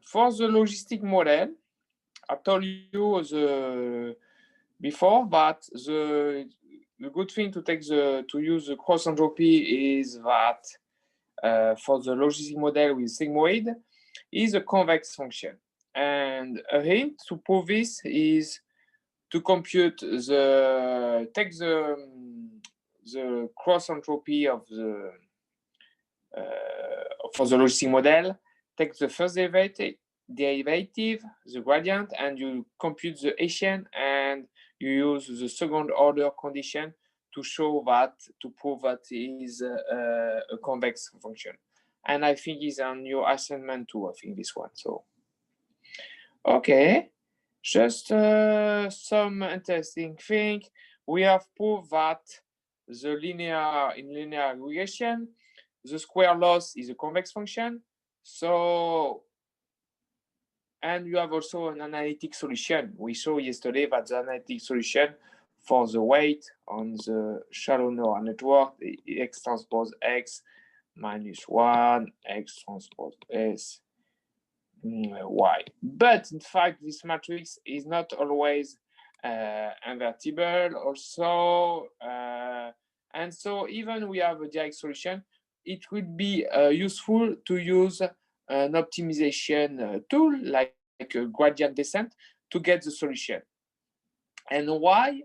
for the logistic model, I told you before that the good thing to use the cross entropy is that for the logistic model with sigmoid is a convex function. And a hint to prove this is to compute take the cross entropy of the for the logistic model, take the first derivative, the gradient, and you compute the Hessian, and you use the second order condition to show that, to prove that it is a convex function. And I think it's on your assignment too, I think this one. So, okay, just some interesting thing. We have proved that in linear regression, the square loss is a convex function. So, and you have also an analytic solution. We showed yesterday that the analytic solution for the weight on the shallow neural network, the x transpose x minus 1, x transpose s, y. But in fact, this matrix is not always invertible also. And so even we have a direct solution, it would be useful to use an optimization tool like a gradient descent to get the solution. And why?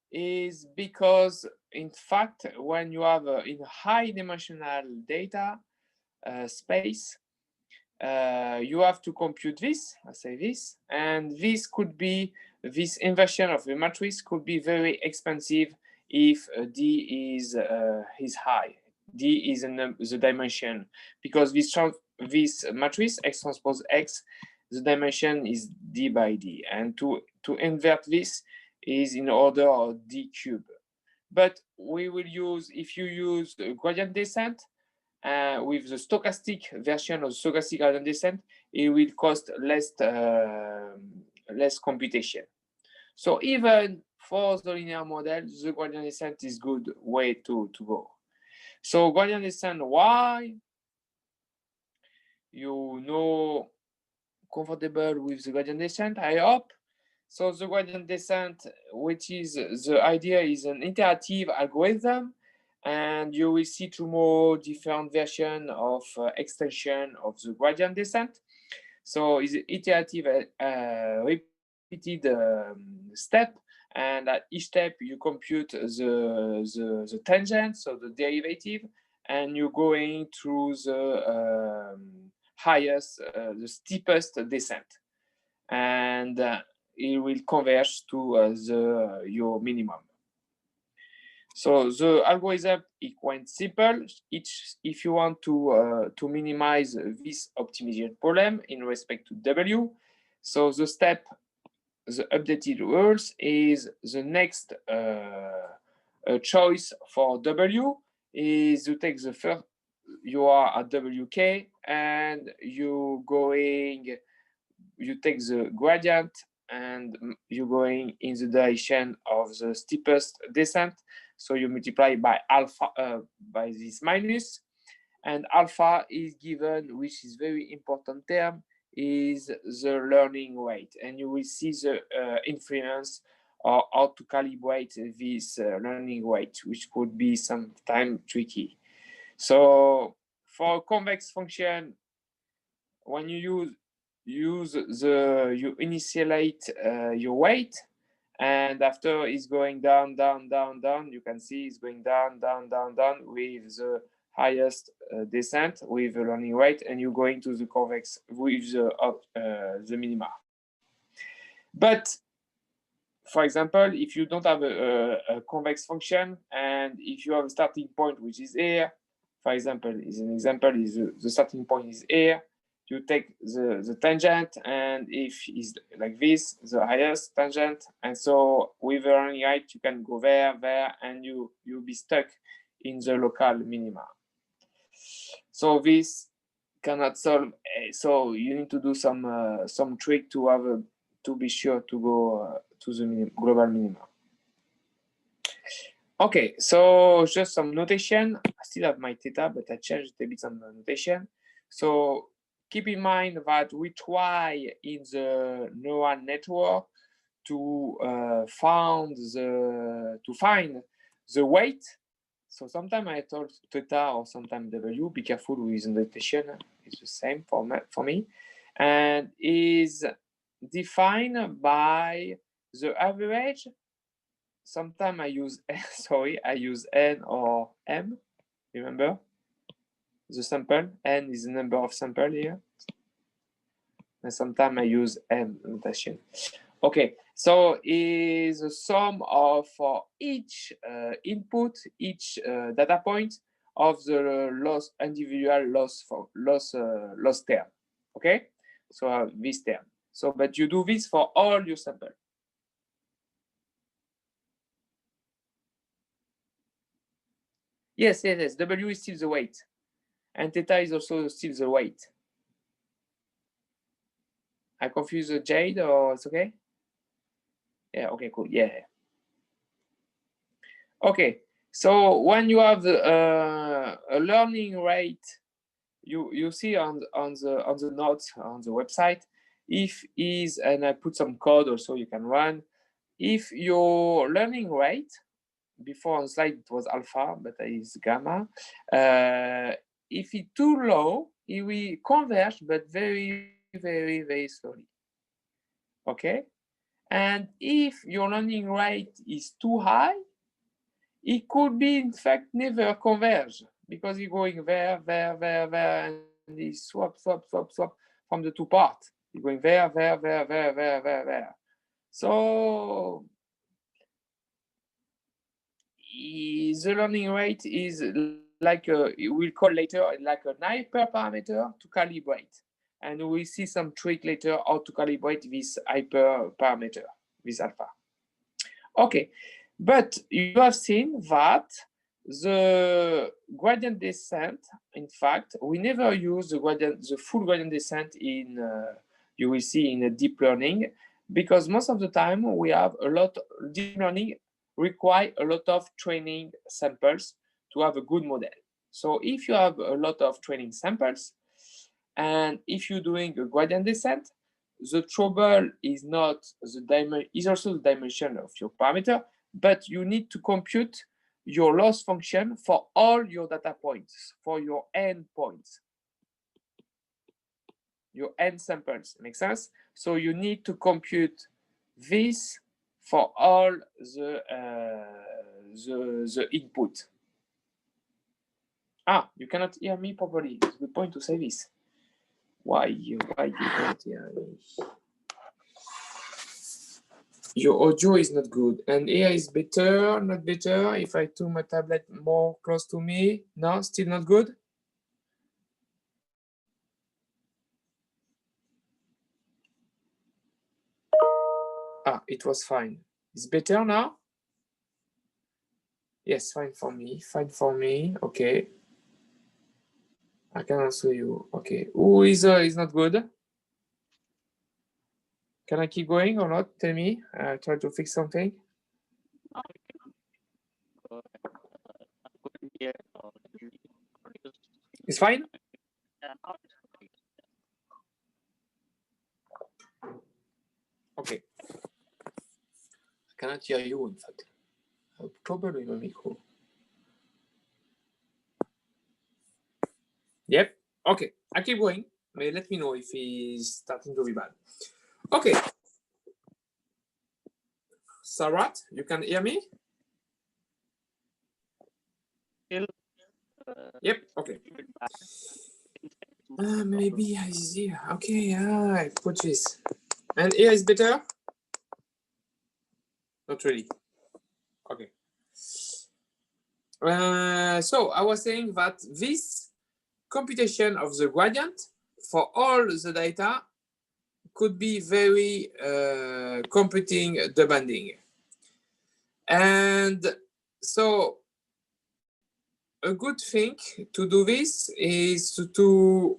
Is because, in fact, when you have in high dimensional data space, you have to compute this, I say this, and this could be, this inversion of the matrix could be very expensive if D is high. D is the dimension, because this matrix X transpose X, the dimension is D by D, and to invert this is in order of D cube. But we will use, if you use gradient descent with the stochastic version of stochastic gradient descent, it will cost less computation. So even for the linear model, the gradient descent is good way to go. So gradient descent, why? You know, comfortable with the gradient descent, I hope. So the gradient descent, which is the idea, is an iterative algorithm, and you will see tomorrow different version of extension of the gradient descent. So it's an iterative repeated step, and at each step you compute the tangent, so the derivative, and you're going through the highest, the steepest descent, and it will converge to your minimum. So the algorithm is quite simple. If you want to minimize this optimization problem in respect to W, so the step, the updated rules is the next choice for W is to take the first, you are at WK, and you take the gradient, and you're going in the direction of the steepest descent. So you multiply by alpha, by this minus, and alpha is given, which is very important term, is the learning rate. And you will see the influence or how to calibrate this learning rate, which could be sometimes tricky. So for a convex function, when you you initiate your weight, and after it's going down, down, down, down, you can see it's going down, down, down, down with the highest descent with the learning rate, and you're going to the convex with the minima. But for example, if you don't have a convex function, and if you have a starting point which is here, for example, the starting point is here, you take the tangent, and if it's like this, the highest tangent, and so with the learning rate, you can go there, and you'll be stuck in the local minima. So this cannot solve. So you need to do some trick to have to be sure to go to the global minima. Okay, so just some notation. I still have my theta, but I changed a bit some notation. So keep in mind that we try in the neural network to find the weight. So sometimes I told theta or sometimes W. Be careful with the notation. It's the same for me, and is defined by the average. Sometimes I use I use N or M. Remember the sample. N is the number of sample here, and sometimes I use M notation. Okay, so is the sum of for each input, each data point of the individual loss term. Okay, so this term. So, but you do this for all your sample. Yes. W is still the weight, and theta is also still the weight. I confuse the Jade, or it's okay? Yeah, okay, cool. Yeah. Okay, so when you have a learning rate, you see on the notes on the website, if is, and I put some code also you can run, if your learning rate, before on slide it was alpha, but it's gamma, if it's too low, it will converge, but very, very, very slowly. Okay, and if your learning rate is too high, it could be in fact never converge, because you're going there, and you swap from the two parts. You're going there. So the learning rate is like we'll call later like an hyperparameter to calibrate, and we'll see some trick later how to calibrate this hyperparameter, this alpha. Okay, but you have seen that the gradient descent, in fact, we never use the full gradient descent in, you will see in a deep learning, because most of the time we have a lot, deep learning require a lot of training samples to have a good model. So if you have a lot of training samples, and if you're doing a gradient descent, the trouble is not is also the dimension of your parameter, but you need to compute your loss function for all your data points, for your n points, your n samples. Make sense? So you need to compute this for all the input. You cannot hear me properly. It's a good point to say this. Why you can't hear me? Your audio is not good, and here is better, not better. If I turn my tablet more close to me, no, still not good. It was fine. It's better now. Yes, fine for me. Fine for me. Okay. I can answer you. Okay. Who is not good? Can I keep going or not? Tell me. Try to fix something. It's fine? Okay. I cannot hear you, in fact. I have trouble with my micro. Yep. Okay. I keep going. But let me know if it's starting to be bad. Okay. Sarat, you can hear me? Yep. Okay. Maybe I see. Okay. I put this. And here is better? Not really. Okay. So I was saying that this computation of the gradient for all the data could be very computing demanding. And so a good thing to do this is to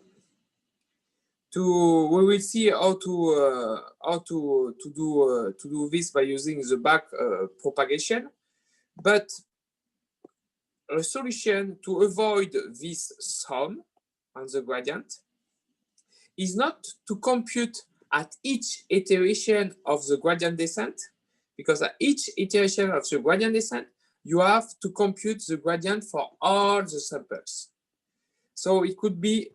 we will see how to do this by using the back propagation, but a solution to avoid this sum on the gradient is not to compute at each iteration of the gradient descent, because at each iteration of the gradient descent, you have to compute the gradient for all the samples. So it could be,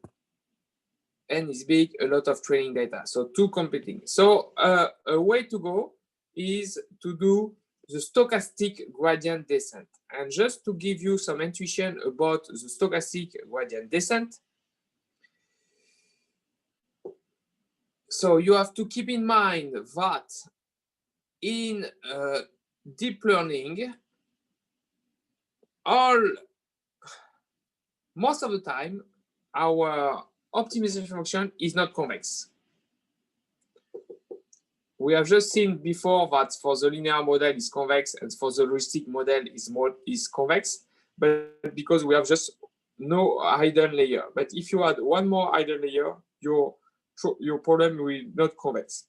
n is big, a lot of training data. So two computing. So a way to go is to do the stochastic gradient descent. And just to give you some intuition about the stochastic gradient descent, so you have to keep in mind that in deep learning, most of the time, our optimization function is not convex. We have just seen before that for the linear model is convex and for the heuristic model is convex, but because we have just no hidden layer. But if you add one more hidden layer, your problem will not convex.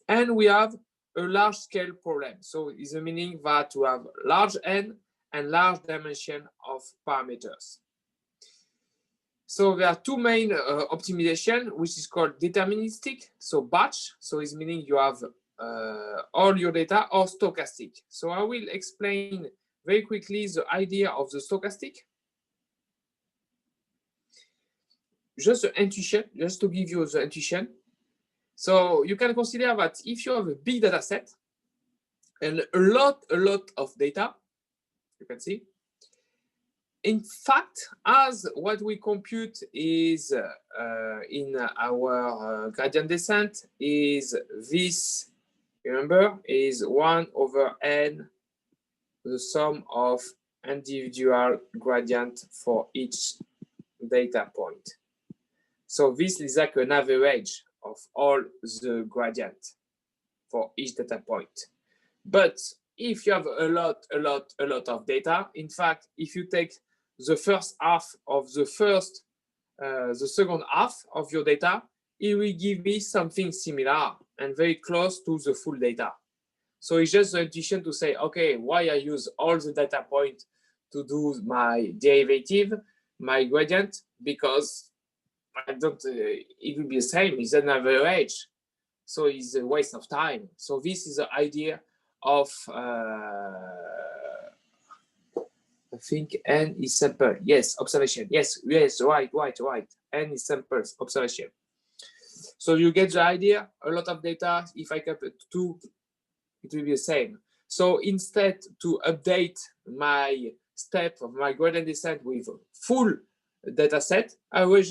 And we have a large scale problem. So it's the meaning that we have large n and large dimension of parameters. So there are two main optimization, which is called deterministic, so batch, so it's meaning you have all your data, or stochastic. So I will explain very quickly the idea of the stochastic. Just the intuition, just to give you the intuition. So you can consider that if you have a big data set and a lot of data, you can see, in fact, as what we compute is in our gradient descent is this, remember, is 1 over n, the sum of individual gradient for each data point. So this is like an average of all the gradient for each data point. But if you have a lot of data, in fact, if you take the first half of the second half of your data, it will give me something similar and very close to the full data. So it's just the intuition to say, okay, why I use all the data points to do my derivative, my gradient, because I don't, it will be the same, it's an average. So it's a waste of time. So this is the idea of I think n is sample. Yes, observation. Yes, right. N is samples, observation. So you get the idea. A lot of data. If I keep it 2, it will be the same. So instead to update my step of my gradient descent with full data set, I will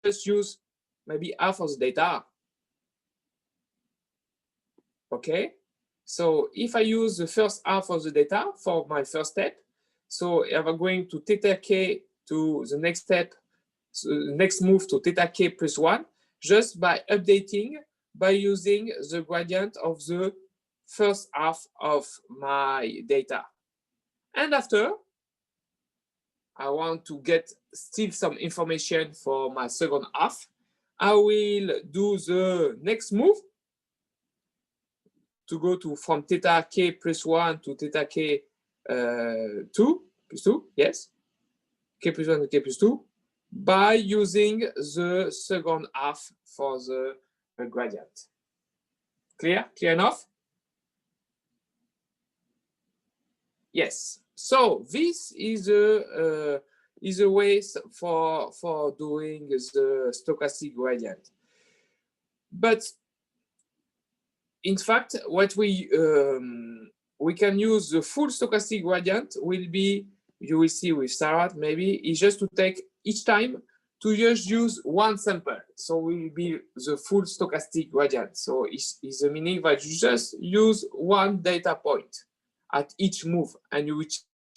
just use maybe half of the data. Okay. So if I use the first half of the data for my first step, so if I'm going to theta k to the next step, so the next move to theta k plus 1, just by updating, by using the gradient of the first half of my data. And after, I want to get still some information for my second half. I will do the next move to go to from theta k plus 1 to theta k 2 plus 2, yes, k plus 1 to k plus 2, by using the second half for the gradient. Clear? Clear enough? Yes. So this is a way for doing the stochastic gradient. But in fact, what we can use the full stochastic gradient will be, you will see with Sarat maybe, is just to take each time to just use one sample. So will be the full stochastic gradient. So it's the meaning that you just use one data point at each move and you will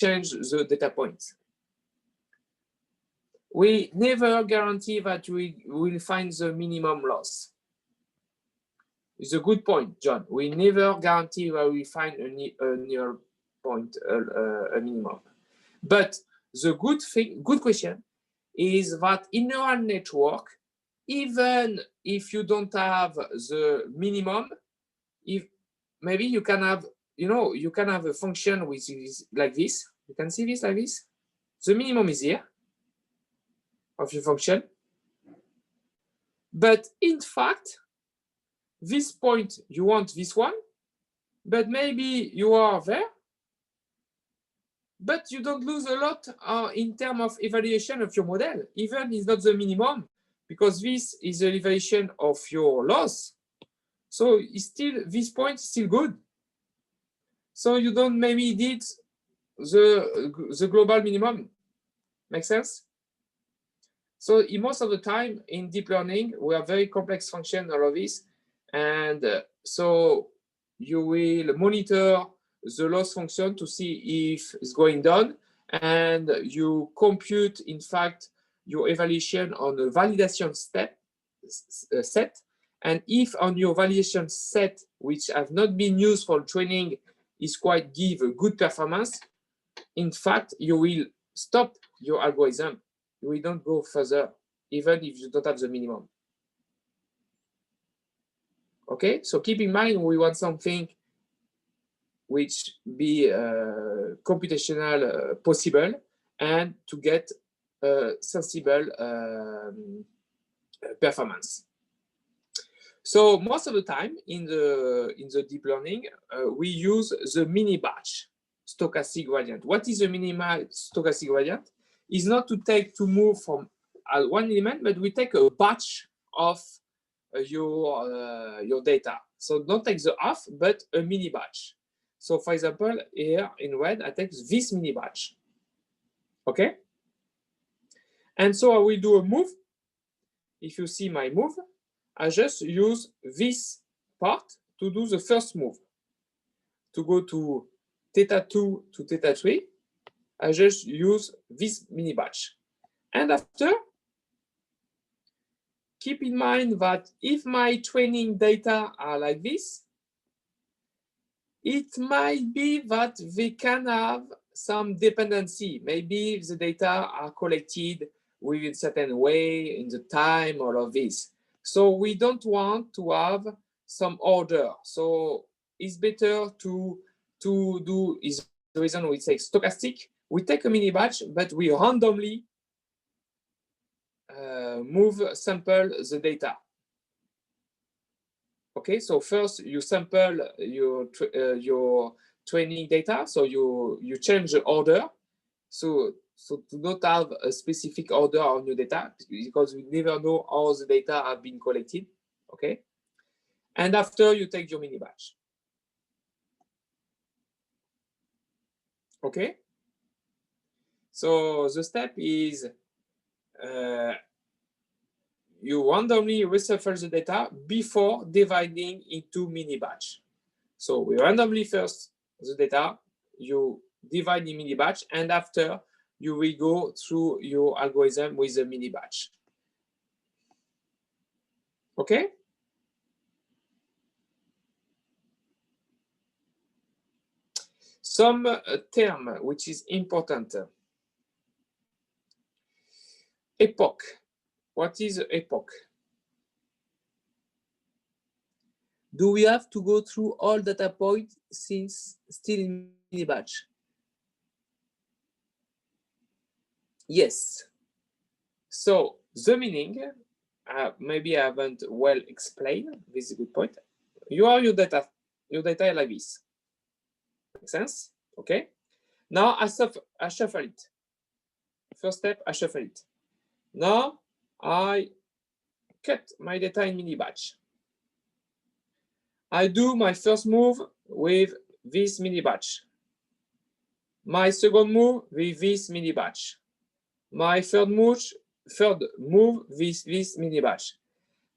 change the data points. We never guarantee that we will find the minimum loss. It's a good point, John. We never guarantee that we find a near point, a minimum. But the good question is that in neural network, even if you don't have the minimum, if maybe you can have, you can have a function which is like this. You can see this like this. The minimum is here of your function. But in fact, this point, you want this one, but maybe you are there, but you don't lose a lot in terms of evaluation of your model. Even it's not the minimum, because this is the evaluation of your loss. So it's still, this point is still good. So you don't maybe need the global minimum. Make sense? So in most of the time in deep learning, we have very complex function, all of this. And so you will monitor the loss function to see if it's going down. And you compute, in fact, your evaluation on the validation set. And if on your validation set, which have not been used for training, is quite give a good performance, in fact, you will stop your algorithm. We don't go further, even if you don't have the minimum. Okay, so keep in mind we want something which be computational possible and to get sensible performance. So most of the time in the deep learning, we use the mini batch stochastic gradient. What is the minimal stochastic gradient? Is not to move from one element, but we take a batch of your data. So don't take the half, but a mini batch. So for example, here in red, I take this mini batch. Okay? And so I will do a move. If you see my move, I just use this part to do the first move. To go to theta 2 to theta 3, I just use this mini batch. And after, keep in mind that if my training data are like this, it might be that they can have some dependency. Maybe the data are collected within a certain way in the time, all of this. So we don't want to have some order. So it's better to do, is the reason we say stochastic. We take a mini batch, but we randomly sample the data. Okay, so first you sample your training data, so you change the order, so to not have a specific order on your data, because we never know how the data have been collected. Okay, and after you take your mini batch. Okay, so the step is you randomly reshuffle the data before dividing into mini batch. So we randomly first the data, you divide the mini batch, and after you will go through your algorithm with the mini batch. Okay? Some term which is important. Epoch. What is epoch? Do we have to go through all data points since still in mini batch? Yes. So the meaning, maybe I haven't well explained. This is a good point. You are your data like this. Make sense? Okay. Now I shuffle it. First step, I shuffle it. Now I cut my data in mini batch. I do my first move with this mini batch. My second move with this mini batch. My third move with this mini batch.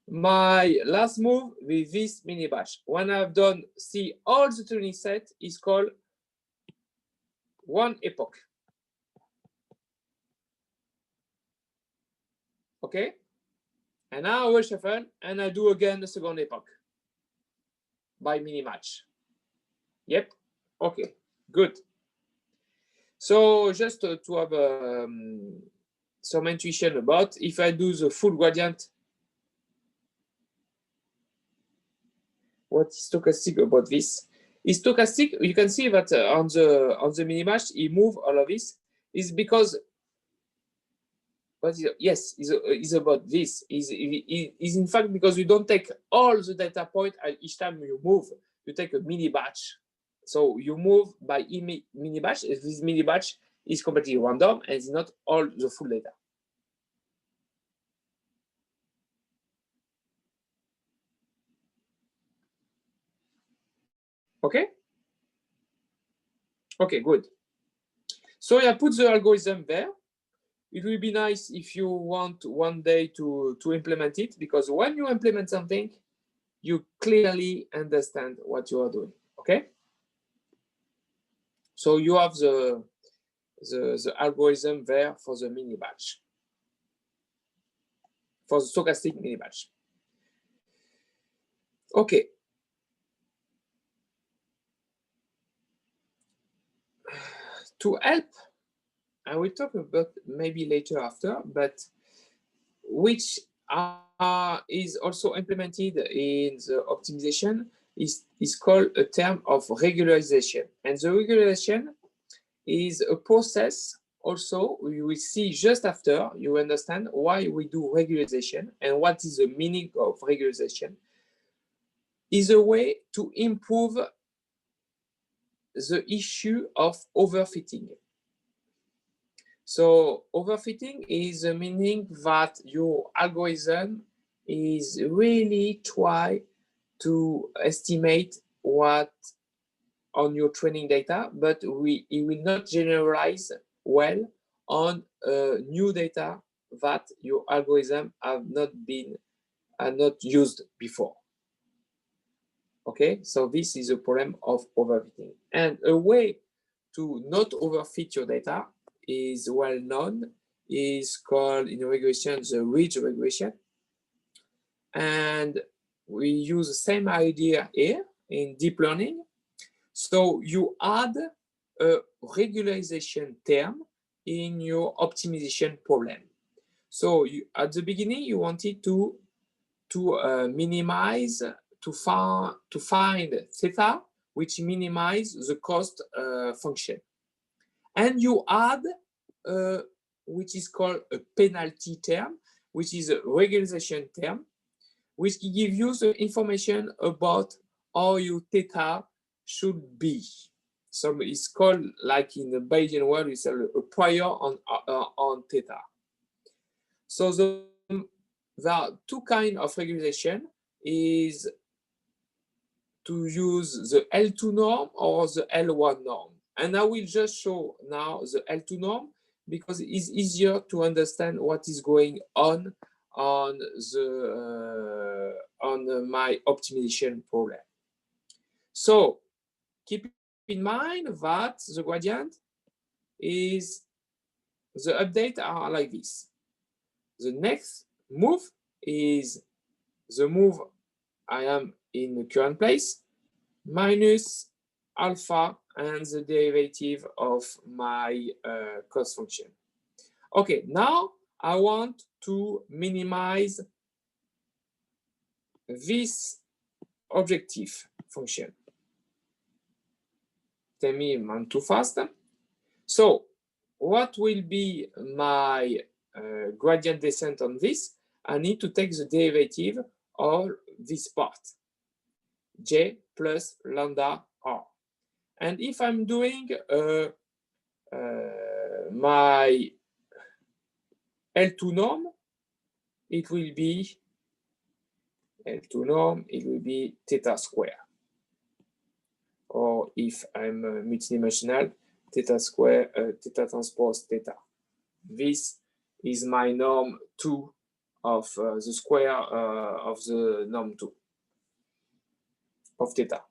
My last move with this mini batch. When I've done, see, all the training set is called one epoch. Okay? And now I will shuffle and I do again the second epoch by mini match. Yep. Okay. Good. So just to have some intuition about, if I do the full gradient, what is stochastic about this? Is stochastic, you can see that on the mini match, he move all of this, is because yes, is about this. Is in fact because you don't take all the data point at each time you move. You take a mini batch. So you move by mini batch. This mini batch is completely random and it's not all the full data. Okay? Okay, good. So I put the algorithm there. It will be nice if you want one day to implement it, because when you implement something, you clearly understand what you are doing, okay? So you have the algorithm there for the mini batch, for the stochastic mini batch. Okay. To help, I will talk about maybe later after, but which is also implemented in the optimization is called a term of regularization. And the regularization is a process also we will see just after you understand why we do regularization and what is the meaning of regularization. Is a way to improve the issue of overfitting. So overfitting is the meaning that your algorithm is really try to estimate what on your training data, but it will not generalize well on new data that your algorithm have not used before. Okay, so this is a problem of overfitting. And a way to not overfit your data is well known, is called in regression the ridge regression. And we use the same idea here in deep learning. So you add a regularization term in your optimization problem. So at the beginning, you wanted to minimize, to find theta, which minimize the cost function. And you add, which is called a penalty term, which is a regularization term, which gives you the information about how your theta should be. So it's called, like in the Bayesian world, it's a prior on theta. So there are two kinds of regularization, is to use the L2 norm or the L1 norm. And I will just show now the L2 norm because it is easier to understand what is going on my optimization problem. So keep in mind that the gradient is, the update are like this. The next move is the move I am in the current place minus alpha and the derivative of my cost function. Okay, now I want to minimize this objective function. Tell me I'm too fast. So what will be my gradient descent on this? I need to take the derivative of this part, j plus lambda r. And if I'm doing my L2 norm, it will be L2 norm, it will be theta square. Or if I'm multidimensional, theta square, theta transpose theta. This is my norm 2 of the square of the norm 2 of theta.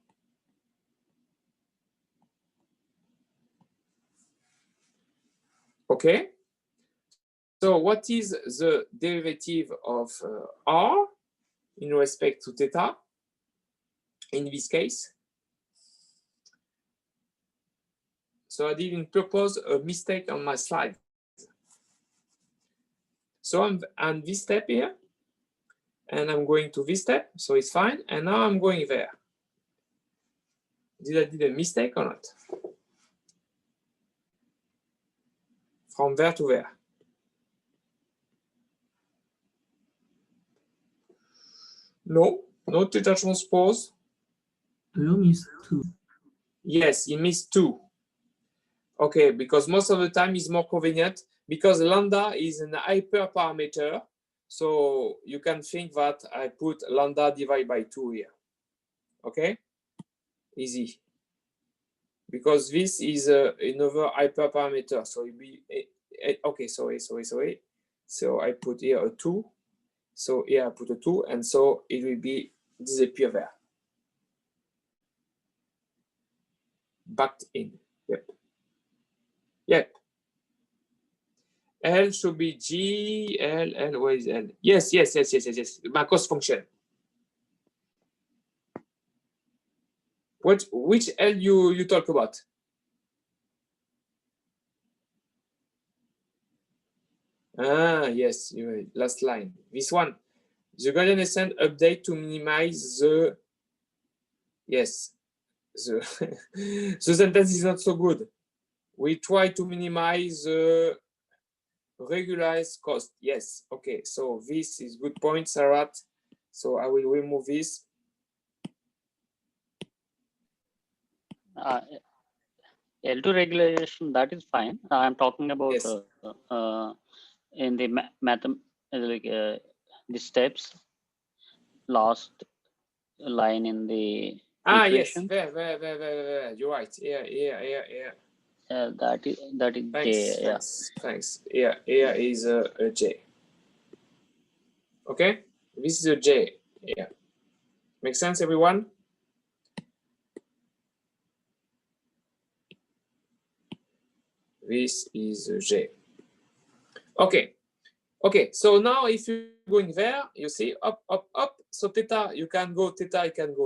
Okay. So what is the derivative of r in respect to theta in this case? So I didn't propose a mistake on my slide. So I'm on this step here, and I'm going to this step, so it's fine. And now I'm going there. Did I do a mistake or not? From there to there. No, no theta transpose. You missed 2. Yes, he missed 2. Okay, because most of the time it's more convenient because lambda is an hyperparameter. So you can think that I put lambda divided by 2 here. Okay, easy. Because this is another hyperparameter. So it be okay. Sorry. So I put here a 2. So here I put a 2, and so it will be disappear there. Backed in. Yep. L should be G, L, where is L? Yes. My cost function. Which L you talk about? Ah, yes, last line. This one. The gradient descent update to minimize the, yes, the sentence is not so good. We try to minimize the regularized cost. Yes, okay, so this is good point, Sarat. So I will remove this. L2 regulation, that is fine. I'm talking about Yes. in the the steps, last line in the equation. Yes, there. You're right. Yeah. That is J. Thanks. Here is a J. Okay, this is a J. Yeah, make sense, everyone? This is a J. Okay. So now if you're going there, you see up. So theta, you can go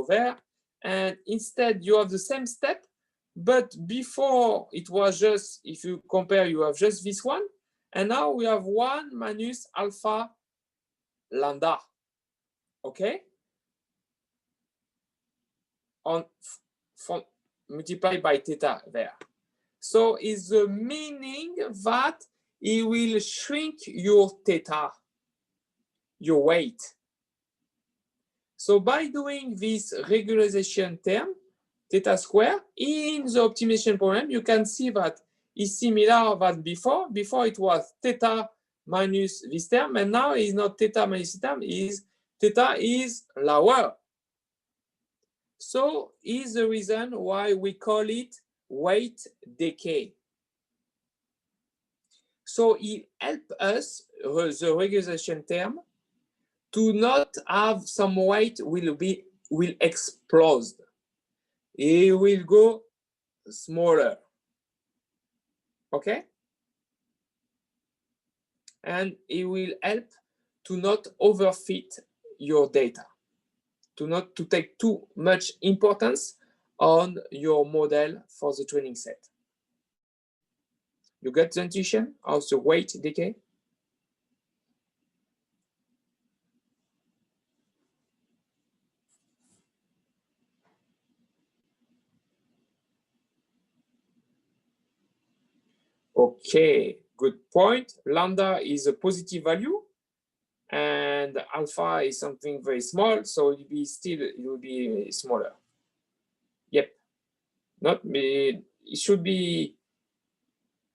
there, and instead you have the same step, but before it was just, if you compare, you have just this one, and now we have 1 minus alpha lambda. Okay, from multiplied by theta there. So is the meaning that it will shrink your theta, your weight. So by doing this regularization term, theta square, in the optimization problem, you can see that it's similar than before. Before it was theta minus this term, and now it's not theta minus this term, theta is lower. So is the reason why we call it weight decay. So it helps us, the regularization term, to not have some weight will explode. It will go smaller. Okay? And it will help to not overfit your data, to take too much importance on your model for the training set. You get the intuition of the weight decay? Okay, good point. Lambda is a positive value, and alpha is something very small, so it will be smaller. Yep. It should be.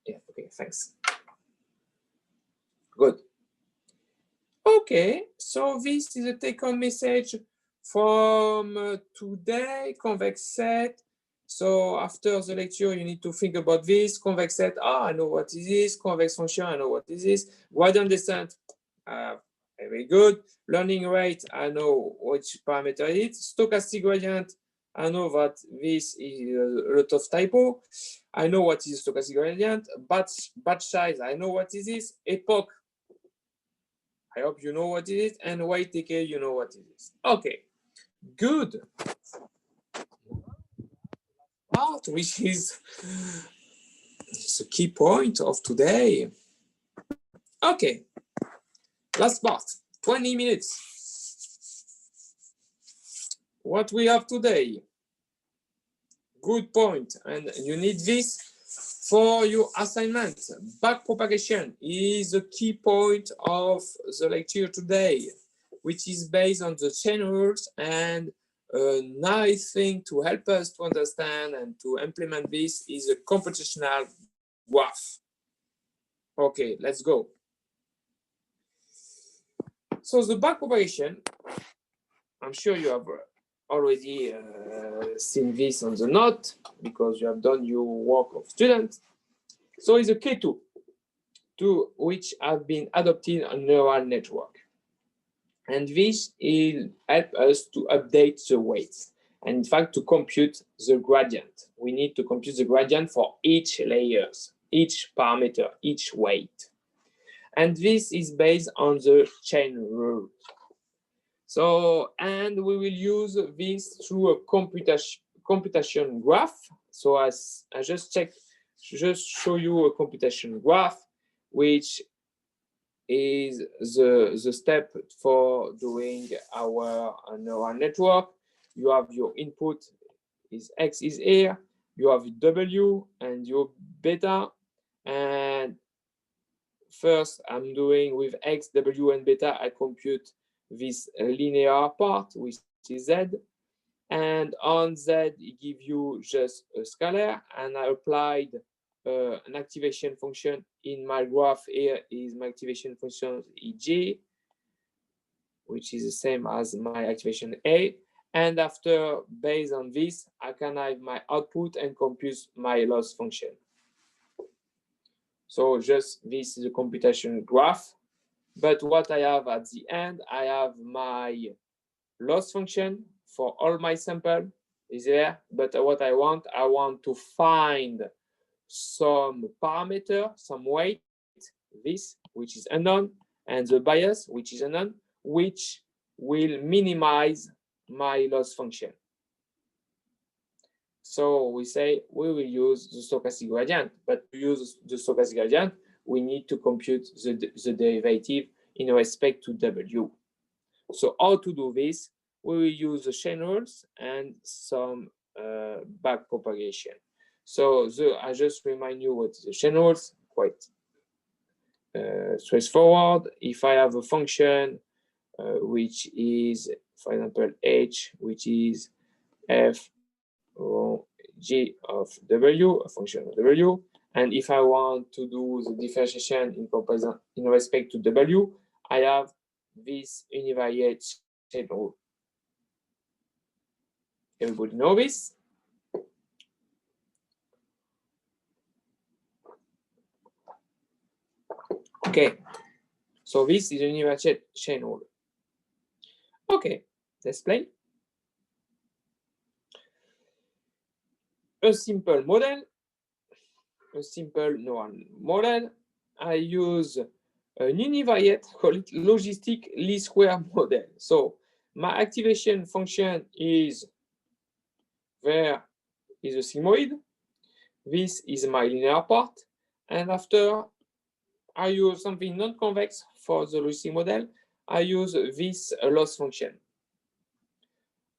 Yeah. Okay. Thanks. Good. Okay. So this is a take-home message from today. Convex set. So after the lecture, you need to think about this. Convex set. I know what is this. Convex function. I know what is this. Gradient descent. Very good. Learning rate. I know which parameter it is. Stochastic gradient. I know that this is a lot of typo. I know what is stochastic gradient. Batch size. I know what is this. Epoch. I hope you know what it is. And weight decay. You know what it is. Okay. Good. Part, which is the key point of today. Okay. Last part. 20 minutes. What we have today? Good point. And you need this for your assignment. Back propagation is the key point of the lecture today. which is based on the chain rules, and a nice thing to help us to understand and to implement this is a computational graph. Okay, let's go. So the backpropagation, I'm sure you have already seen this on the note because you have done your work of students. So it's a K2 which have been adopted on neural network. And this will help us to update the weights. And in fact, to compute the gradient. We need to compute the gradient for each layers, each parameter, each weight. And this is based on the chain rule. So, and we will use this through a computation graph. So as I just show you a computation graph, which is the step for doing our neural network. You have your input is X is here, you have W and your beta. And first I'm doing with X, W, and beta, I compute this linear part, which is Z. And on Z, it gives you just a scalar, and I applied an activation function in my graph. Here is my activation function EG, which is the same as my activation A. And after, based on this, I can have my output and compute my loss function. So just this is a computation graph. But what I have at the end, I have my loss function for all my sample is there. But what I want to find some parameter, some weight, this, which is unknown, and the bias, which is unknown, which will minimize my loss function. So we say we will use the stochastic gradient, but to use the stochastic gradient, we need to compute the derivative in respect to W. So how to do this? We will use the chain rules and some backpropagation. So I just remind you what is the chain rules, quite straightforward. If I have a function which is, for example, h, which is f rho g of w, a function of w, and if I want to do the differentiation in comparison in respect to w, I have this univariate chain rule. Everybody know this? Okay, so this is a univariate chain rule. Okay, let's play. A simple model, a simple neural model. I use an univariate, call it logistic least square model. So my activation function is, there is a sigmoid. This is my linear part. And after I use something non-convex for the logistic model, I use this loss function.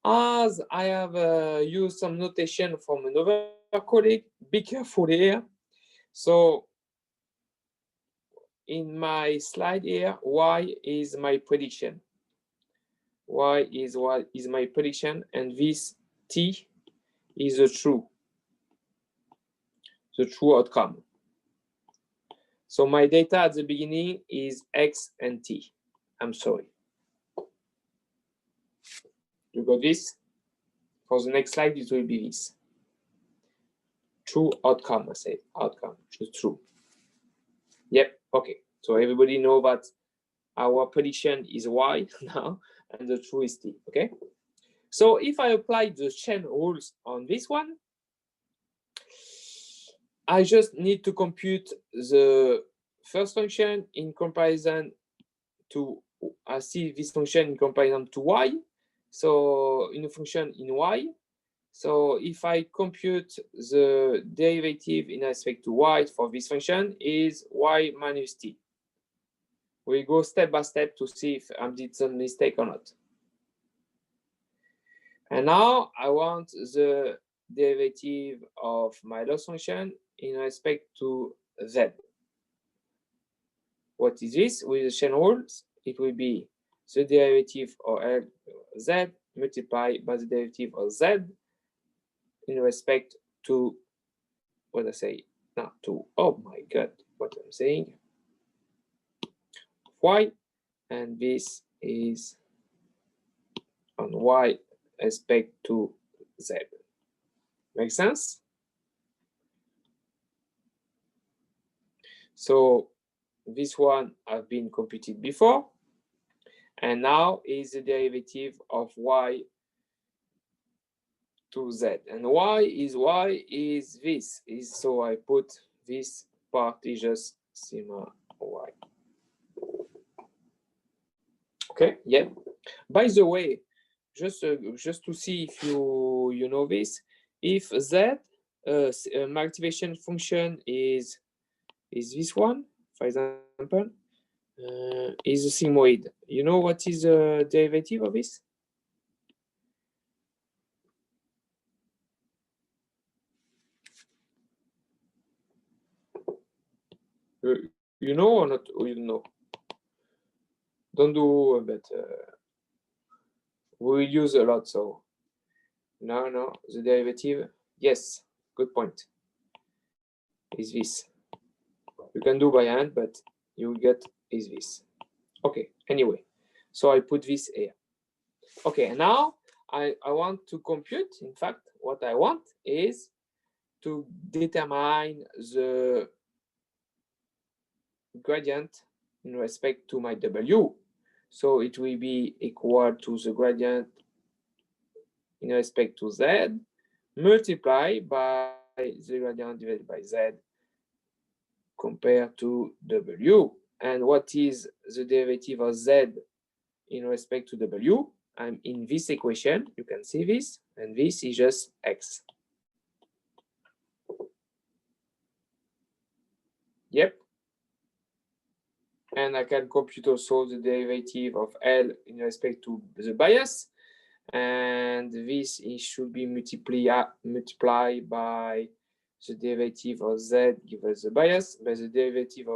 As I have used some notation from another colleague, be careful here. So in my slide here, Y is my prediction. Y is what is my prediction, and this T is the true outcome. So my data at the beginning is X and T. I'm sorry. You got this? For the next slide, it will be this. True outcome, I say outcome, just true. Yep, okay. So everybody know that our prediction is Y now, and the true is T, okay? So if I apply the chain rules on this one, I just need to compute the first function in comparison to, I see this function in comparison to Y. So in a function in Y. So if I compute the derivative in respect to Y for this function is Y minus T. We go step by step to see if I did some mistake or not. And now I want the derivative of my loss function in respect to Z. What is this? With the chain rules, it will be the derivative of z multiplied by the derivative of z in respect to what I say, not to, oh my god, what I'm saying, y, and this is on y respect to z. Make sense? So this one have been computed before, and now is the derivative of y to z, and y is this, is, so I put this part is just sigma y. Okay, yeah. By the way, just to see if you know this, if z my activation function is this one, for example, is a sigmoid. You know what is the derivative of this? You know or not? Or you don't know? Don't do, but we will use a lot. So no, the derivative. Yes, good point. Is this? You can do by hand, but you will get is this. Okay. Anyway, so I put this here. Okay, and now I want to compute. In fact, what I want is to determine the gradient in respect to my W. So it will be equal to the gradient in respect to Z multiplied by the gradient divided by Z compared to W. And what is the derivative of Z in respect to W? I'm in this equation, you can see this, and this is just X. Yep. And I can compute also the derivative of L in respect to the bias. And this should be multiplied by the derivative of Z give us the bias, but the derivative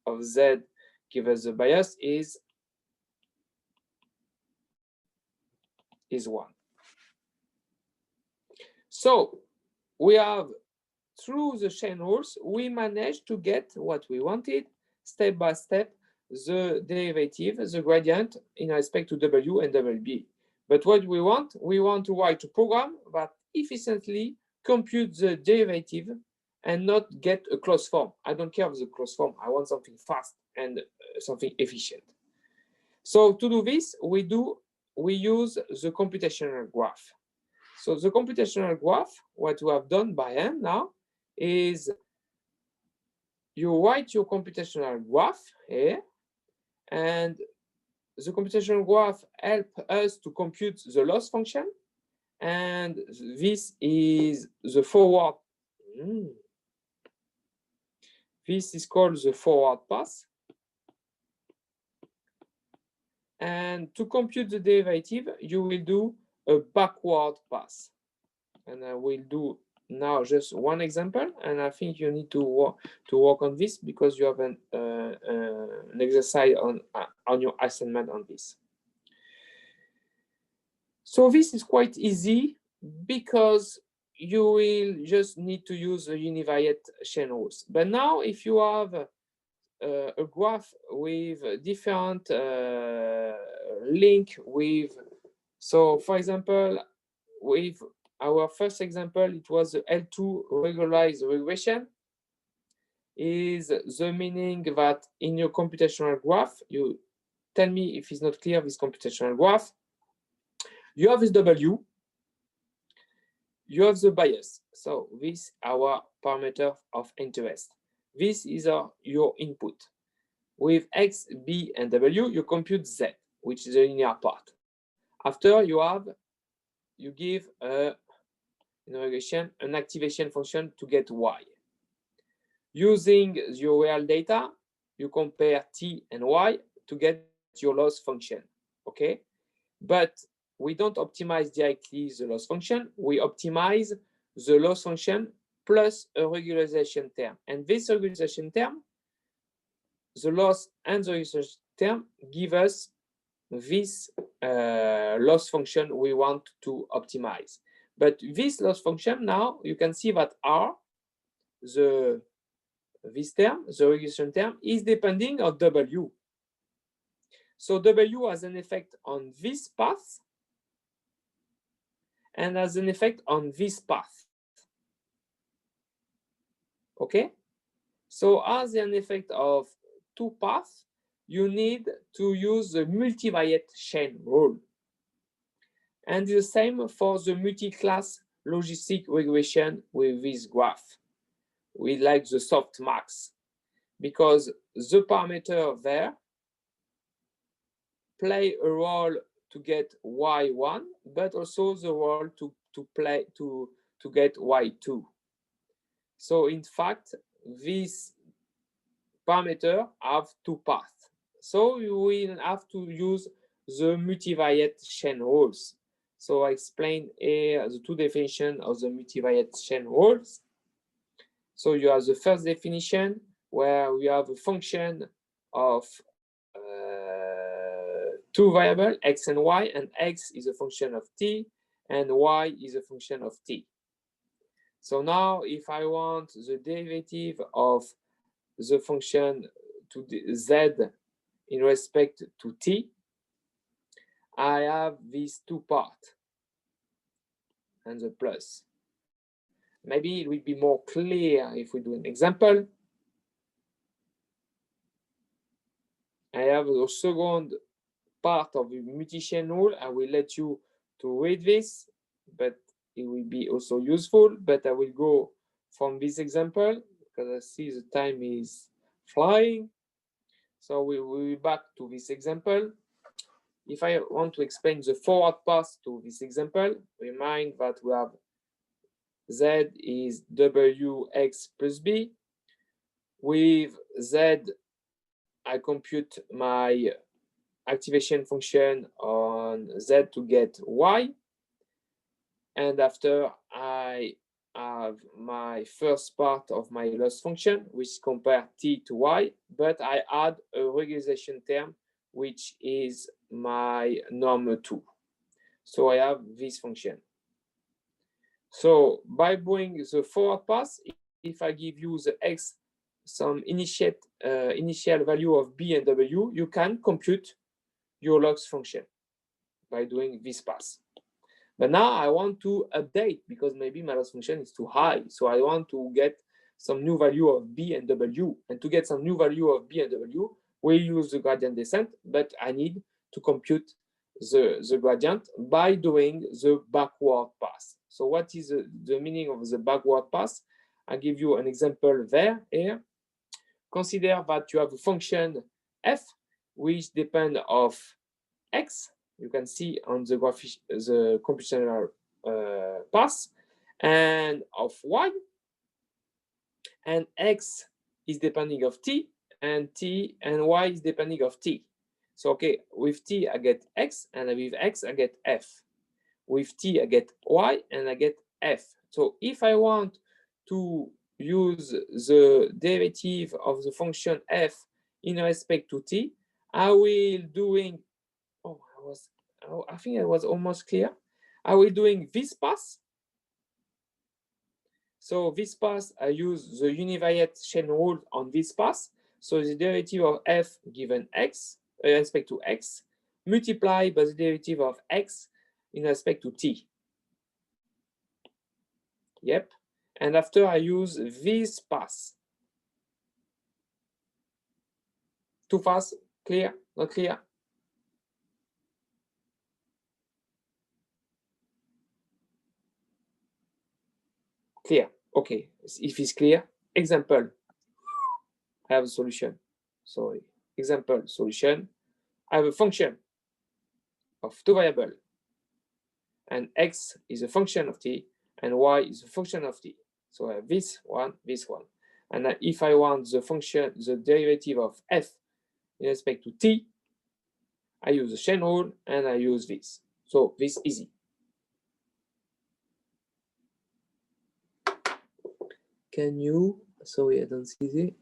of Z give us the bias is 1. So we have, through the chain rules, we managed to get what we wanted, step by step, the derivative, the gradient in respect to W and WB. But what we want to write a program that efficiently compute the derivative and not get a closed form. I don't care of the closed form. I want something fast and something efficient. So to do this, we use the computational graph. So the computational graph, what we have done by hand now, is you write your computational graph here, and the computational graph helps us to compute the loss function, and this is the forward. This is called the forward path. And to compute the derivative, you will do a backward path. And I will do now just one example, and I think you need to work on this because you have an exercise on your assignment on this. So this is quite easy because you will just need to use the univariate chain rules. But now, if you have a graph with different link with, so for example, with our first example, it was the L2 regularized regression. Is the meaning that in your computational graph, you tell me if it's not clear, this computational graph, you have this W, you have the bias. So this is our parameter of interest. This is your input. With X, B, and W, you compute Z, which is the linear part. After you give in regression an activation function to get Y. Using your real data, you compare T and Y to get your loss function, okay? But we don't optimize directly the loss function. We optimize the loss function plus a regularization term. And this regularization term, the loss and the regularization term give us this loss function we want to optimize. But this loss function now, you can see that R, this term, the regression term, is depending on W. So W has an effect on this path and has an effect on this path. Okay? So as an effect of two paths, you need to use the multivariate chain rule. And the same for the multi-class logistic regression with this graph. We like the softmax because the parameter there play a role to get y1, but also the role to get y2. So in fact, this parameter have two paths. So you will have to use the multivariate chain rules. So I explained here the two definitions of the multivariate chain rules. So you have the first definition where we have a function of two variables, x and y, and x is a function of t, and y is a function of t. So now if I want the derivative of the function to z in respect to t, I have these two parts and the plus. Maybe it will be more clear if we do an example. I have the second part of the multi-chain rule. I will let you to read this, but it will be also useful. But I will go from this example because I see the time is flying. So we will be back to this example. If I want to explain the forward path to this example, remind that we have z is wx plus b. With z, I compute my activation function on z to get y. And after I have my first part of my loss function, which compare t to y, but I add a regularization term, which is my norm 2. So I have this function. So by doing the forward pass, if I give you the x some initial value of b and w, you can compute your loss function by doing this pass. But now I want to update because maybe my loss function is too high. So I want to get some new value of b and w. And to get some new value of b and w, we use the gradient descent, but I need to compute the gradient by doing the backward pass. So what is the meaning of the backward pass? I give you an example there. Here. Consider that you have a function f which depends of x. You can see on the graph the computational path, and of y, and x is depending of t and y is depending of t. So okay, with t I get x, and with x I get f. With t I get y, and I get f. So if I want to use the derivative of the function f in respect to t, I will doing, I think it was almost clear. I will doing this pass. So this pass, I use the univariate chain rule on this pass. So the derivative of f given x in respect to x multiplied by the derivative of x in respect to t. Yep. And after I use this pass. Too fast? Clear? Not clear? Clear. Okay. If it's clear, example. I have a solution. Sorry. Example solution. I have a function of two variables, and x is a function of t, and y is a function of t. So I have this one. And if I want the function, the derivative of f in respect to t, I use the chain rule and I use this. So this is easy. Can you, sorry, I don't see it.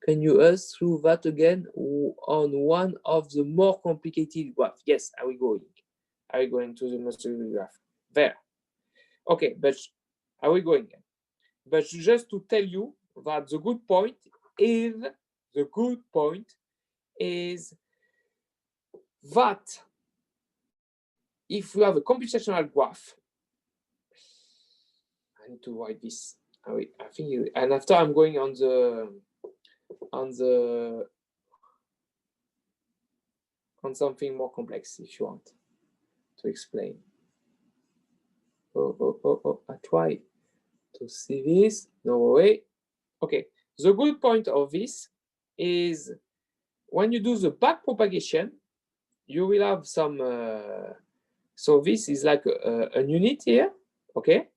Can you us through that again on one of the more complicated graphs? Yes, I will go in. I will go into the master graph. There. Okay, but I will go in. But just to tell you that the good point is that if we have a computational graph, I need to write this. I think, and after I'm going on something more complex if you want to explain. I try to see this. No way. Okay. The good point of this is when you do the back propagation, you will have some. So this is like a unit here, okay,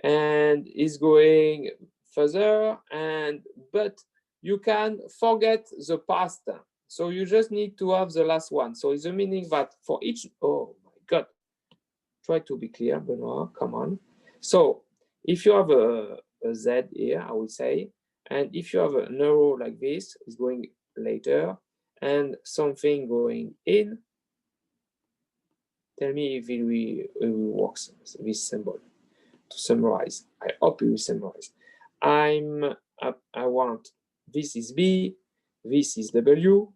and is going further, but you can forget the past. So you just need to have the last one. So it's a meaning that for each. Oh my God. Try to be clear, Benoit. Come on. So if you have a Z here, I would say, and if you have an arrow like this, it's going later, and something going in, tell me if it will work, this symbol. To summarize, I hope it will summarize. I want, this is B, this is W,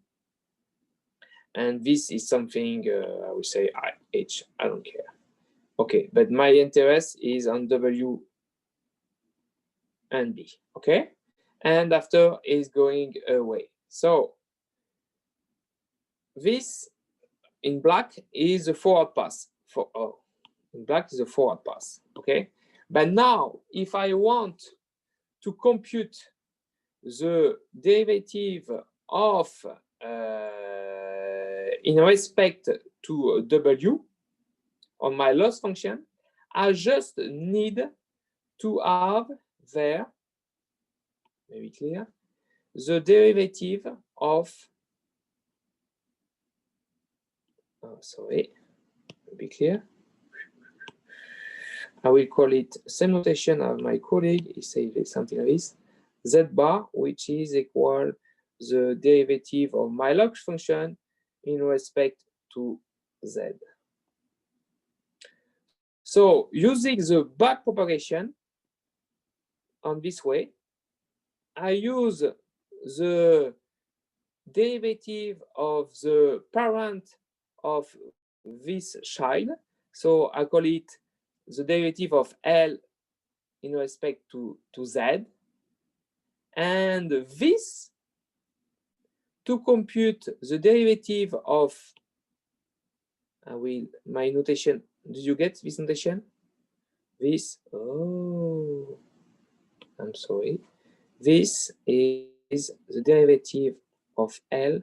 and this is something, I would say H, I don't care. Okay, but my interest is on W and B, okay? And after is going away. So this in black is a forward pass. In black is a forward pass, okay? But now, if I want to compute the derivative of in respect to W on my loss function, I just need to have there, maybe clear, the derivative of, sorry, be clear. I will call it same notation of my colleague. He said something like this: z bar, which is equal the derivative of my loss function in respect to z. So using the back propagation on this way, I use the derivative of the parent of this child. So I call it the derivative of L in respect to Z. And this, to compute the derivative of, my notation, did you get this notation? This, oh, I'm sorry. This is the derivative of L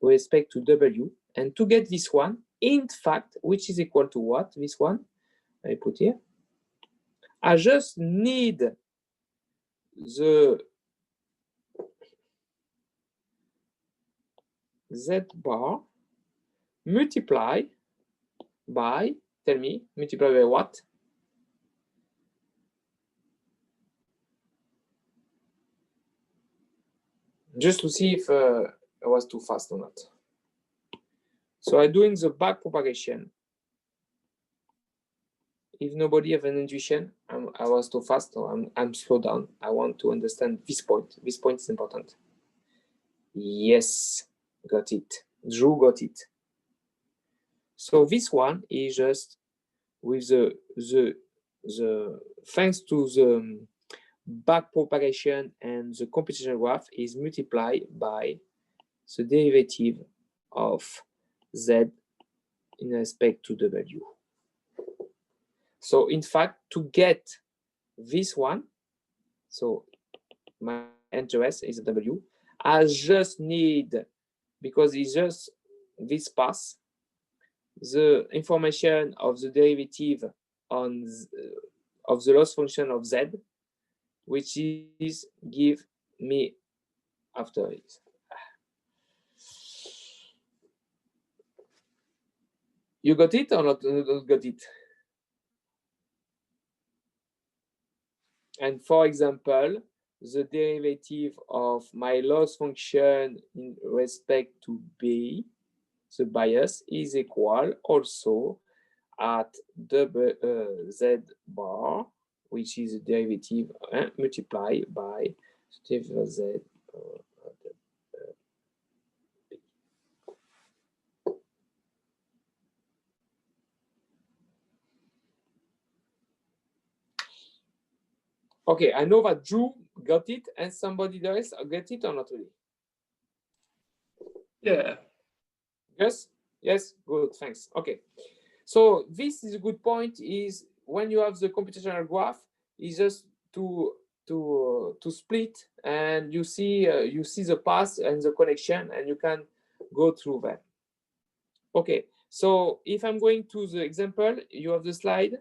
with respect to W. And to get this one, in fact, which is equal to what? This one, I put here. I just need the Z bar multiply by, tell me, multiply by what? Just to see if I was too fast or not. So I'm doing the back propagation. If nobody have an intuition, I was too fast, or I'm slow down. I want to understand this point. This point is important. Yes, got it. Drew got it. So this one is just with the thanks to the back propagation and the computational graph is multiplied by the derivative of Z in respect to W. So in fact, to get this one, so my interest is W, I just need, because it's just this pass, the information of the derivative on of the loss function of Z, which is give me after it. You got it or not got it? And for example, the derivative of my loss function in respect to B, the bias, is equal also at Z bar, which is the derivative multiplied by Z. Okay, I know that Drew got it and somebody else get it or not really? Yeah. Yes? Yes? Good, thanks. Okay. So this is a good point, is when you have the computational graph, is just to split, and you see the path and the connection, and you can go through them. Okay, so if I'm going to the example, you have the slide.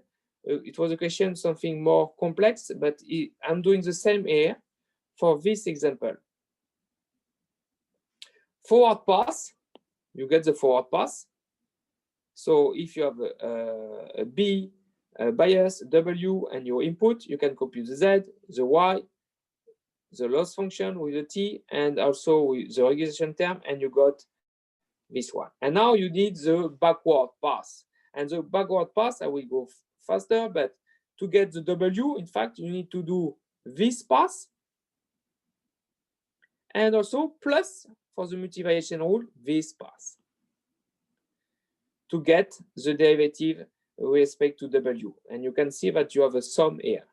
It was a question, something more complex, but I'm doing the same here for this example. Forward pass, you get the forward pass. So if you have a B, a bias, W, and your input, you can compute the Z, the Y, the loss function with the T, and also with the regression term, and you got this one. And now you need the backward pass. And the backward pass, I will go faster, but to get the W, in fact, you need to do this pass, and also plus, for the multivariation rule, this pass, to get the derivative with respect to W. And you can see that you have a sum here.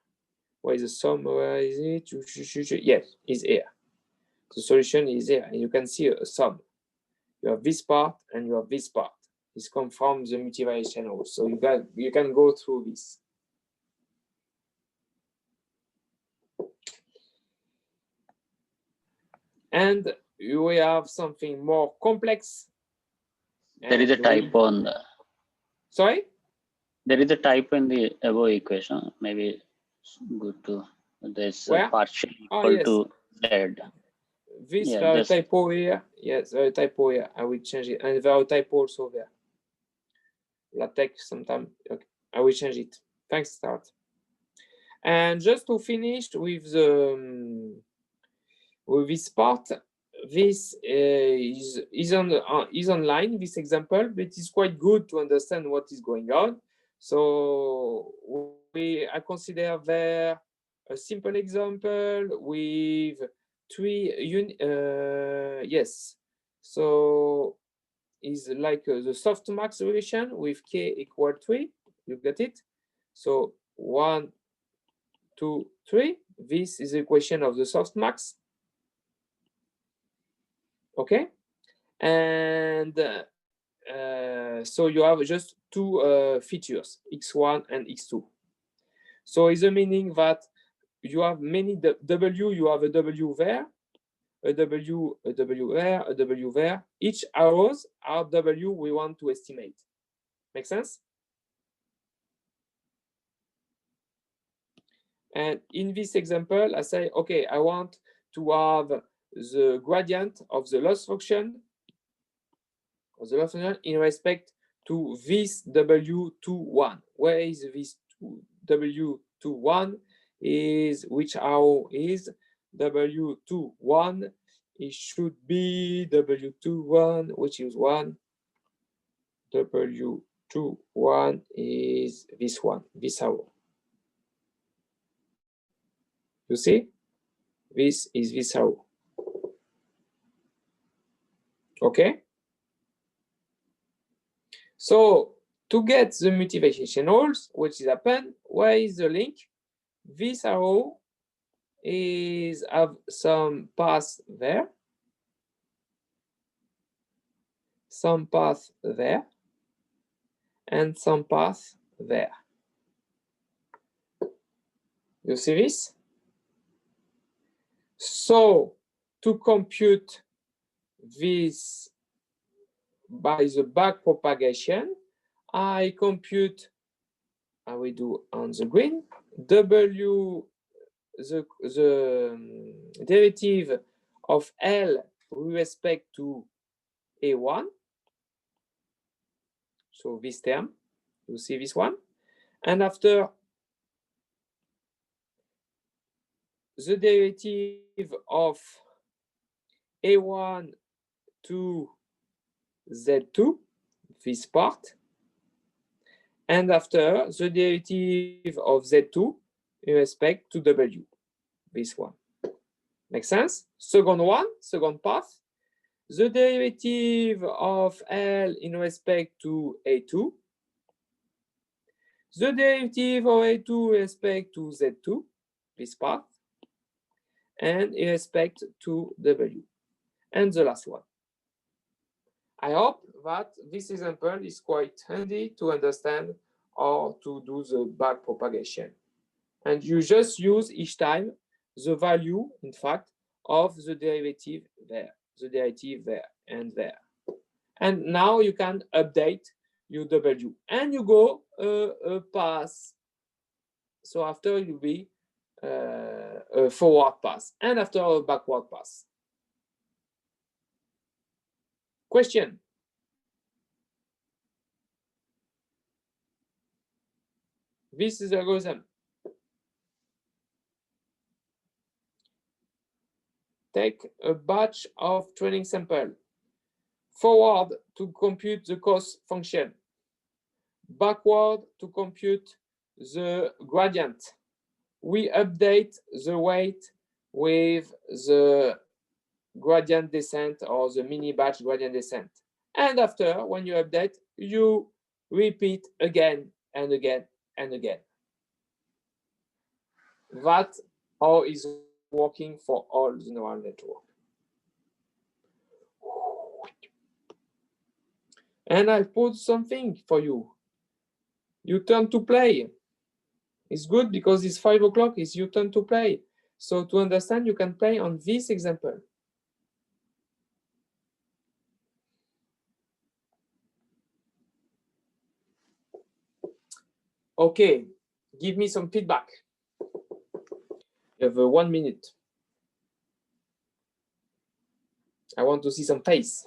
Where is the sum? Where is it? Yes, it's here. The solution is here, and you can see a sum. You have this part and you have this part. This comes from the multivariation rule. So you can go through this. And you will have something more complex. There is a typo on the. Sorry? There is a typo in the above equation. Maybe it's good to. There's a partial equal to Z. This typo here. Yes, there is a typo here. I will change it. And there is a typo also there. LaTeX sometime. Okay. I will change it. Thanks, Sarat. And just to finish with the with this part, this is online, this example, but it's quite good to understand what is going on. So I consider there a simple example with 3 yes. So is like the softmax relation with k equal 3. You get it? So 1, 2, 3. This is the equation of the softmax. Okay, and so you have just two features, x1 and x2. So is the meaning that you have many W, you have a W there, a W there, a W there. Each arrows are W we want to estimate. Make sense? And in this example, I say, okay, I want to have the gradient of the loss function in respect to this W21. Where is this W21? Is which arrow is W21? It should be W21, which is 1. W21 is this one, this arrow. You see? This is this arrow. Okay? So to get the multivariation rules, which is happened, where is the link? This arrow is have some path there, some path there, and some path there. You see this? So to compute this by the back propagation, I compute, I will do on the green, W, the derivative of L with respect to A1. So this term, you see this one. And after the derivative of A1 to Z2, this part, and after the derivative of Z2 in respect to W, this one. Make sense? Second one, second path, the derivative of L in respect to A2, the derivative of A2 in respect to Z2, this part, and in respect to W. And the last one. I hope that this example is quite handy to understand how to do the back propagation. And you just use each time the value, in fact, of the derivative there, and there. And now you can update your W. And you go a pass. So after it will be a forward pass, and after a backward pass. Question? This is the algorithm. Take a batch of training sample. Forward to compute the cost function. Backward to compute the gradient. We update the weight with the gradient descent or the mini batch gradient descent. And after, when you update, you repeat again and again and again. That's how is working for all the neural network. And I put something for you. You turn to play. It's good because it's 5 o'clock, it's your turn to play. So to understand, you can play on this example. Okay, give me some feedback. You have 1 minute. I want to see some face.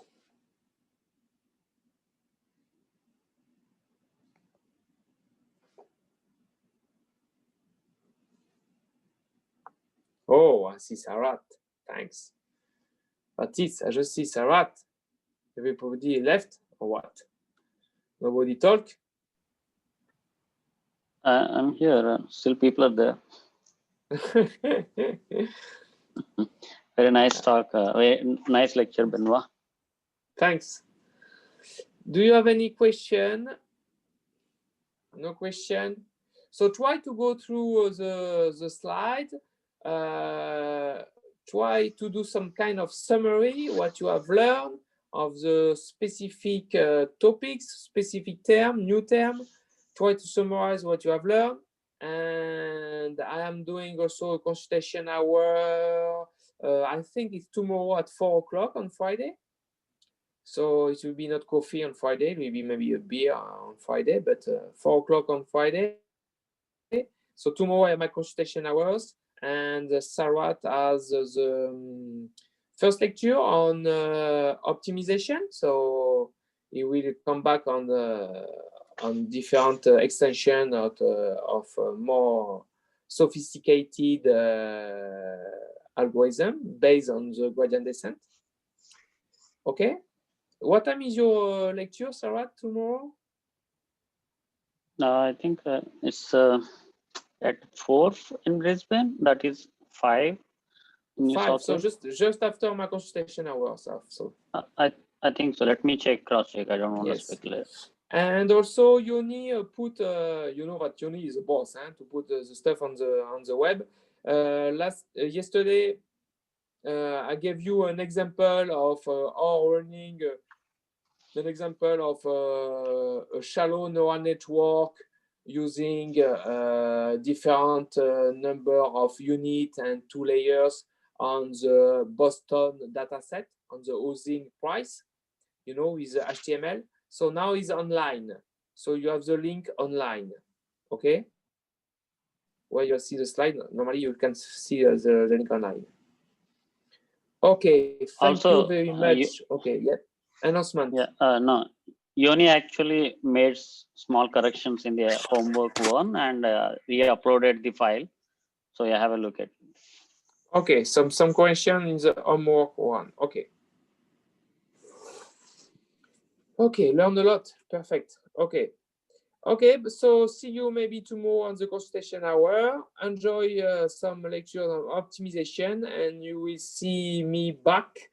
Oh, I see Sarat. Thanks. That's it. I just see Sarat. Everybody left or what? Nobody talk? I'm here. Still people are there. Very nice talk. Very nice lecture, Benoit. Thanks. Do you have any question? No question. So try to go through the slide. Try to do some kind of summary, what you have learned of the specific topics, specific term, new term. Try to summarize what you have learned. And I am doing also a consultation hour. I think it's tomorrow at 4 o'clock on Friday. So it will be not coffee on Friday, maybe a beer on Friday, but 4 o'clock on Friday. So tomorrow I have my consultation hours, and Sarat has the first lecture on optimization. So he will come back on different extension of more sophisticated algorithm based on the gradient descent. Okay. What time is your lecture, Sarat, tomorrow? I think it's at 4 in Brisbane. That is 5 in New South So Wales. just after my consultation hours. So I think so. Let me cross check. I don't want to speculate. And also Yoni put you know that Yoni is a boss, to put the stuff on the web. Yesterday I gave you an example of how running an example of a shallow neural network using different number of units and 2 layers on the Boston dataset on the housing price, with HTML. So now it's online. So you have the link online, okay? Where you see the slide, normally you can see the link online. Okay, thank you very much. Okay, yeah. Announcement. Yeah, no. Yoni actually made small corrections in the homework one and re-uploaded the file. So you have a look at it. Okay, some question in the homework one. Okay. Okay, learn a lot. Perfect. Okay. Okay, so see you maybe tomorrow on the consultation hour. Enjoy some lectures on optimization, and you will see me back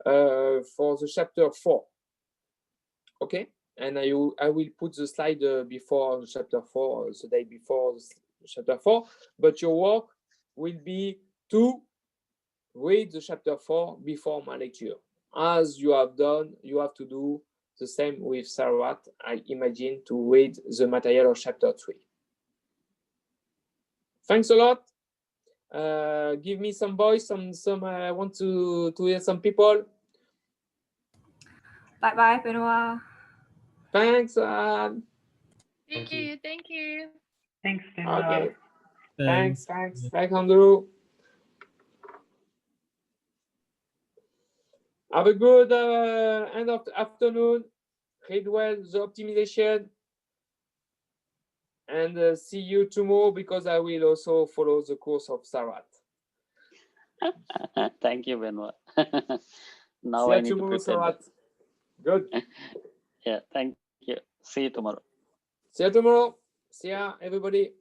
for the chapter 4. Okay, and I will put the slide before the chapter 4, the day before the chapter 4, but your work will be to read the chapter 4 before my lecture. As you have done, you have to do the same with Sarat, I imagine, to read the material of chapter 3. Thanks a lot. Give me some voice, some I want to hear some people. Bye Benoit. Thanks, Thank you. Thanks, Benoit. Okay. Thanks, Andrew. Have a good end of the afternoon. Read well the optimization. And see you tomorrow, because I will also follow the course of Sarat. Thank you, Benoit. Now See I you need to tomorrow, prepare Sarat. Good. Yeah, thank you. See you tomorrow. See you tomorrow. See ya, everybody.